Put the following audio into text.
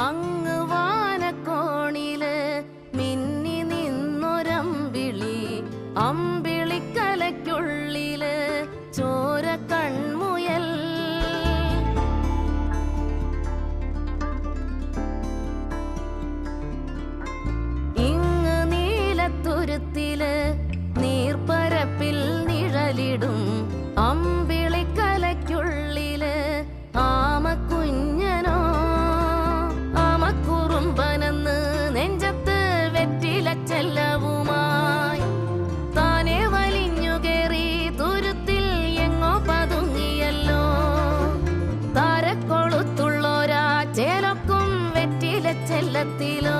അങ്ങ് വാനക്കോണില് മിന്നി നിന്നൊരമ്പിളി, അമ്പിളിക്കലയ്ക്കുള്ളില് ചോര കൺമുയൽ. ഇങ്ങ് നീലത്തുരുത്തില് നീർപ്പരപ്പിൽ നിഴലിടും അമ്പിളിക്കലയ്ക്കുള്ളില് ആമക്കുഞ്ഞനോ. ആമക്കുറുമ്പനെന്ന് നെഞ്ചത്ത് വെറ്റിലച്ചെല്ലവുമായി താനെ വലിഞ്ഞു കേറി തുരുത്തിൽ എങ്ങോ പതുങ്ങിയല്ലോ. താരക്കൊളുത്തുള്ളോരാ ചേലൊക്കും വെറ്റിലച്ചെല്ലത്തിലോ.